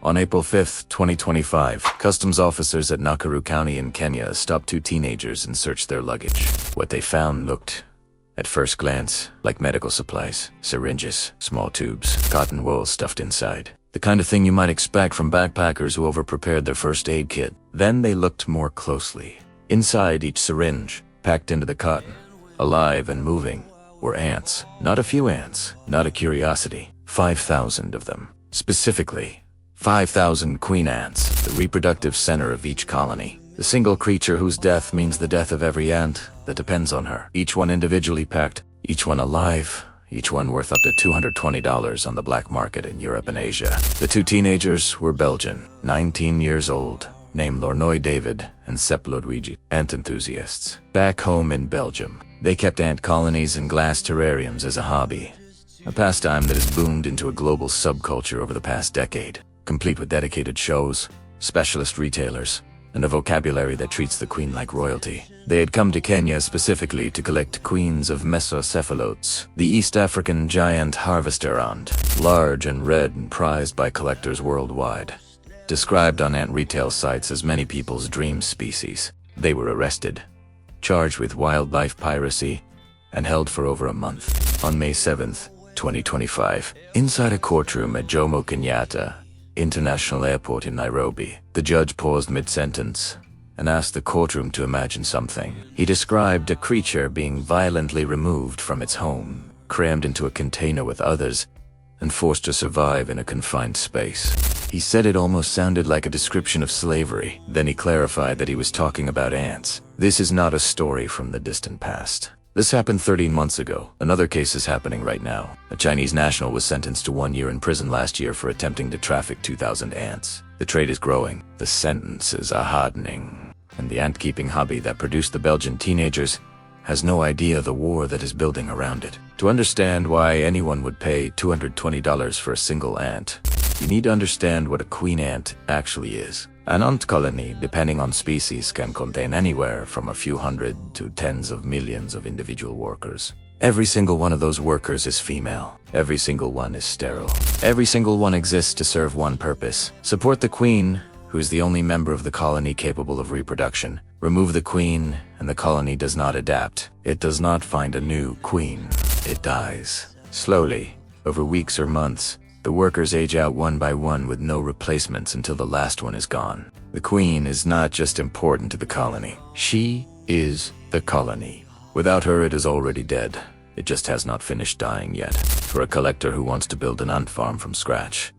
On April 5, 2025, customs officers at Nakuru County in Kenya stopped two teenagers and searched their luggage. What they found looked, at first glance, like medical supplies, syringes, small tubes, cotton wool stuffed inside. The kind of thing you might expect from backpackers who overprepared their first aid kit. Then they looked more closely. Inside each syringe, packed into the cotton, alive and moving, were ants. Not a few ants, not a curiosity. 5,000 of them. Specifically, 5,000 queen ants, the reproductive center of each colony. The single creature whose death means the death of every ant that depends on her. Each one individually packed, each one alive, each one worth up to $220 on the black market in Europe and Asia. The two teenagers were Belgian, 19 years old, named Lornoy David and Cephalotes, ant enthusiasts. Back home in Belgium, they kept ant colonies and glass terrariums as a hobby, a pastime that has boomed into a global subculture over the past decade, complete with dedicated shows, specialist retailers, and a vocabulary that treats the queen like royalty. They had come to Kenya specifically to collect queens of Messor Cephalotes, the East African giant harvester ant, large and red and prized by collectors worldwide. Described on ant retail sites as many people's dream species, they were arrested, charged with wildlife piracy, and held for over a month. On May 7th, 2025, inside a courtroom at Jomo Kenyatta International Airport in Nairobi, the judge paused mid-sentence and asked the courtroom to imagine something. He described a creature being violently removed from its home, crammed into a container with others, and forced to survive in a confined space. He said it almost sounded like a description of slavery. Then he clarified that he was talking about ants. This is not a story from the distant past. This happened 13 months ago. Another case is happening right now. A Chinese national was sentenced to 1 year in prison last year for attempting to traffic 2,000 ants. The trade is growing, the sentences are hardening, and the ant-keeping hobby that produced the Belgian teenagers has no idea the war that is building around it. To understand why anyone would pay $220 for a single ant, you need to understand what a queen ant actually is. An ant colony, depending on species, can contain anywhere from a few hundred to tens of millions of individual workers. Every single one of those workers is female. Every single one is sterile. Every single one exists to serve one purpose: support the queen, who is the only member of the colony capable of reproduction. Remove the queen, and the colony does not adapt. It does not find a new queen. It dies. Slowly, over weeks or months, the workers age out one by one with no replacements until the last one is gone. The queen is not just important to the colony. She is the colony. Without her, it is already dead. It just has not finished dying yet. For a collector who wants to build an ant farm from scratch,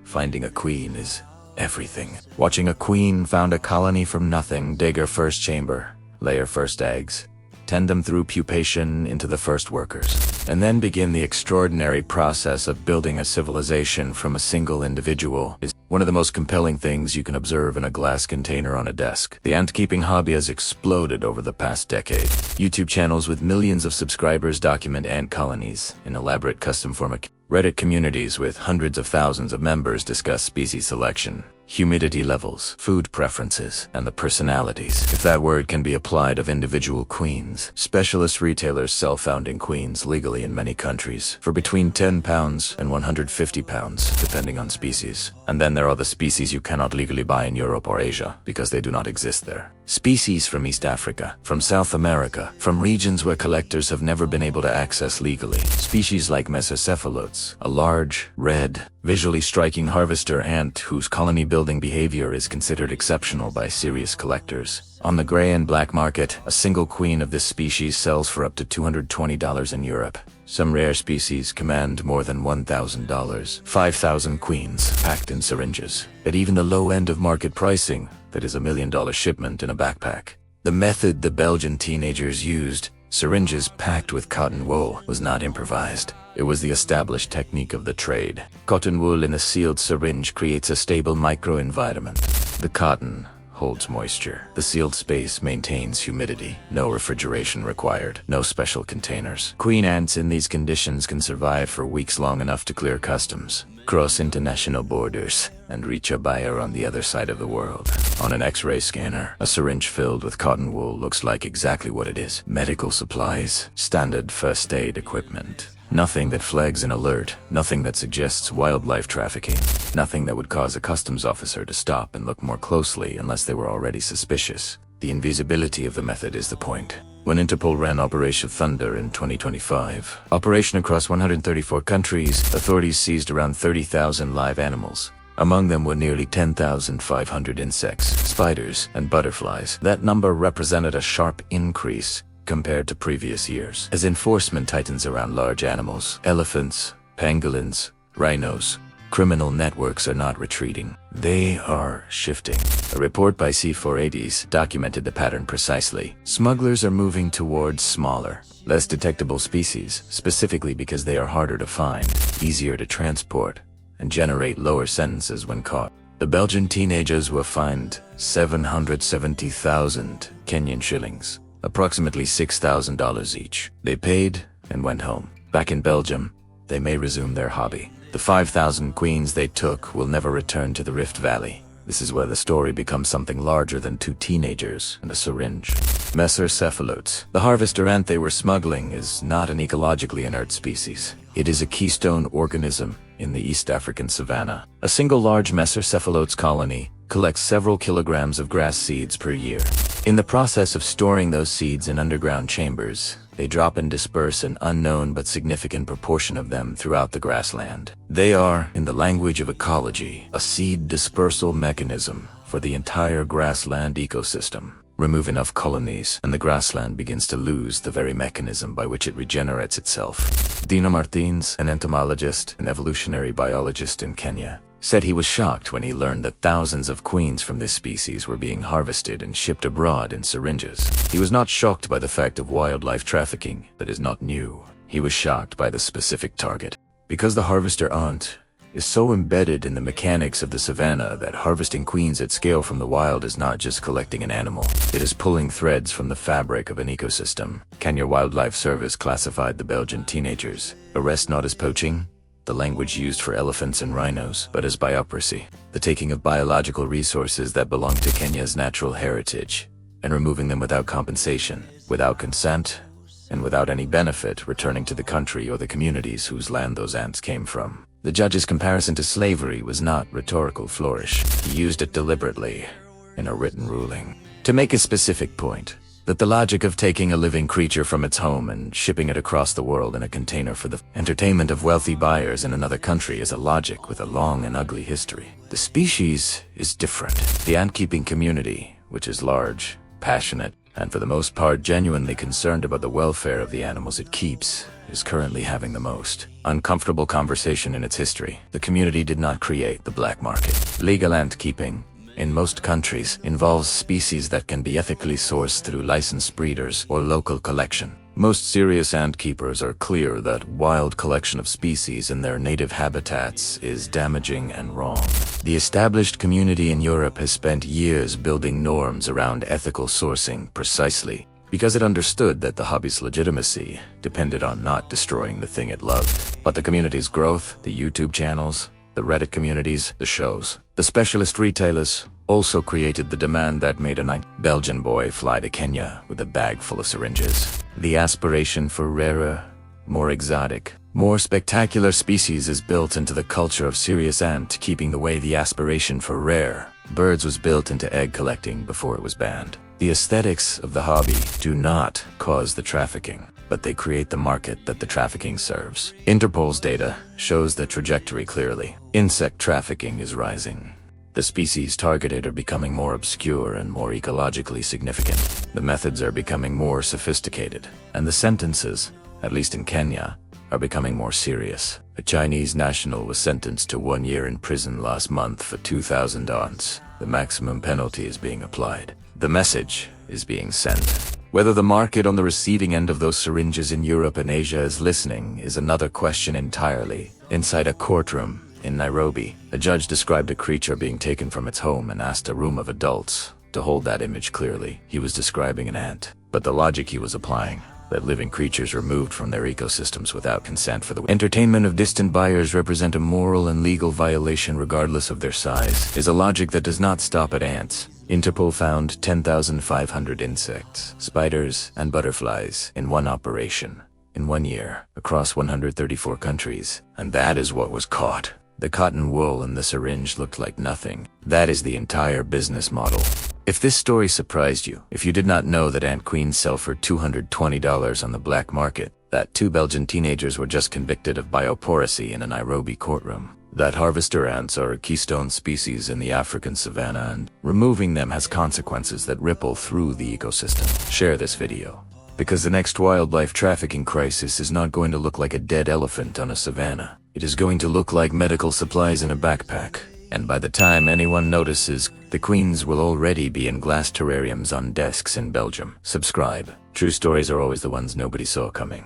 finding a queen is everything. Watching a queen found a colony from nothing, dig her first chamber, lay her first eggs, tend them through pupation into the first workers, and then begin the extraordinary process of building a civilization from a single individual is one of the most compelling things you can observe in a glass container on a desk. The ant-keeping hobby has exploded over the past decade. YouTube channels with millions of subscribers document ant colonies in elaborate custom format. Reddit communities with hundreds of thousands of members discuss species selection, humidity levels, food preferences, and the personalities, if that word can be applied, of individual queens. Specialist retailers sell founding queens legally in many countries for between £10 and £150, depending on species. And then there are the species you cannot legally buy in Europe or Asia because they do not exist there. Species from East Africa, from South America, from regions where collectors have never been able to access legally. Species like Messor Cephalotes, a large, red, visually striking harvester ant whose colony building behavior is considered exceptional by serious collectors. On the gray and black market, a single queen of this species sells for up to $220 in Europe. Some rare species command more than $1,000. 5,000 queens, packed in syringes. At even the low end of market pricing, that is $1 million shipment in a backpack. The method the Belgian teenagers used, syringes packed with cotton wool, was not improvised. It was the established technique of the trade. Cotton wool in a sealed syringe creates a stable microenvironment. The cotton holds moisture. The sealed space maintains humidity. No refrigeration required. No special containers. Queen ants in these conditions can survive for weeks long enough to clear customs, cross international borders, and reach a buyer on the other side of the world. On an X-ray scanner, a syringe filled with cotton wool looks like exactly what it is: medical supplies, standard first aid equipment. Nothing that flags an alert, nothing that suggests wildlife trafficking, nothing that would cause a customs officer to stop and look more closely unless they were already suspicious. The invisibility of the method is the point. When Interpol ran Operation Thunder in 2025, operation across 134 countries, authorities seized around 30,000 live animals. Among them were nearly 10,500 insects, spiders, and butterflies. That number represented a sharp increase compared to previous years. As enforcement tightens around large animals, elephants, pangolins, rhinos, criminal networks are not retreating. They are shifting. A report by Cephalotes documented the pattern precisely. Smugglers are moving towards smaller, less detectable species, specifically because they are harder to find, easier to transport, and generate lower sentences when caught. The Belgian teenagers were fined 770,000 Kenyan shillings, approximately $6,000 each. They paid and went home. Back in Belgium, they may resume their hobby. The 5,000 queens they took will never return to the Rift Valley. This is where the story becomes something larger than two teenagers and a syringe. Messor Cephalotes. The harvester ant they were smuggling is not an ecologically inert species. It is a keystone organism in the East African savanna. A single large Messor Cephalotes colony collects several kilograms of grass seeds per year. In the process of storing those seeds in underground chambers, they drop and disperse an unknown but significant proportion of them throughout the grassland. They are, in the language of ecology, a seed dispersal mechanism for the entire grassland ecosystem. Remove enough colonies, and the grassland begins to lose the very mechanism by which it regenerates itself. Dino Martins, an entomologist and evolutionary biologist in Kenya, said he was shocked when he learned that thousands of queens from this species were being harvested and shipped abroad in syringes. He was not shocked by the fact of wildlife trafficking. That is not new. He was shocked by the specific target. Because the harvester ant is so embedded in the mechanics of the savanna that harvesting queens at scale from the wild is not just collecting an animal. It is pulling threads from the fabric of an ecosystem. Kenya Wildlife Service classified the Belgian teenagers' arrest not as poaching, the language used for elephants and rhinos, but as biopiracy, the taking of biological resources that belong to Kenya's natural heritage, and removing them without compensation, without consent, and without any benefit returning to the country or the communities whose land those ants came from. The judge's comparison to slavery was not rhetorical flourish. He used it deliberately in a written ruling to make a specific point, that the logic of taking a living creature from its home and shipping it across the world in a container for the entertainment of wealthy buyers in another country is a logic with a long and ugly history. The species is different. The ant-keeping community, which is large, passionate, and for the most part genuinely concerned about the welfare of the animals it keeps, is currently having the most uncomfortable conversation in its history. The community did not create the black market. Legal ant-keeping, in most countries, involves species that can be ethically sourced through licensed breeders or local collection. Most serious ant keepers are clear that wild collection of species in their native habitats is damaging and wrong. The established community in Europe has spent years building norms around ethical sourcing precisely because it understood that the hobby's legitimacy depended on not destroying the thing it loved. But the community's growth, the YouTube channels, the Reddit communities, the shows, the specialist retailers also created the demand that made a Belgian boy fly to Kenya with a bag full of syringes. The aspiration for rarer, more exotic, more spectacular species is built into the culture of serious ant keeping the way the aspiration for rare birds was built into egg collecting before it was banned. The aesthetics of the hobby do not cause the trafficking, but they create the market that the trafficking serves. Interpol's data shows the trajectory clearly. Insect trafficking is rising. The species targeted are becoming more obscure and more ecologically significant. The methods are becoming more sophisticated, and the sentences, at least in Kenya, are becoming more serious. A Chinese national was sentenced to 1 year in prison last month for 2,000 ants. The maximum penalty is being applied. The message is being sent. Whether the market on the receiving end of those syringes in Europe and Asia is listening is another question entirely. Inside a courtroom in Nairobi, a judge described a creature being taken from its home and asked a room of adults to hold that image clearly. He was describing an ant, but the logic he was applying, that living creatures removed from their ecosystems without consent for the entertainment of distant buyers represent a moral and legal violation regardless of their size, is a logic that does not stop at ants. Interpol found 10,500 insects, spiders, and butterflies in one operation. in 1 year, across 134 countries. And that is what was caught. The cotton wool and the syringe looked like nothing. That is the entire business model. If this story surprised you, if you did not know that ant queens sell for $220 on the black market, that 2 Belgian teenagers were just convicted of biopiracy in a Nairobi courtroom, that harvester ants are a keystone species in the African savanna and removing them has consequences that ripple through the ecosystem, share this video. Because the next wildlife trafficking crisis is not going to look like a dead elephant on a savanna. It is going to look like medical supplies in a backpack. And by the time anyone notices, the queens will already be in glass terrariums on desks in Belgium. Subscribe. True stories are always the ones nobody saw coming.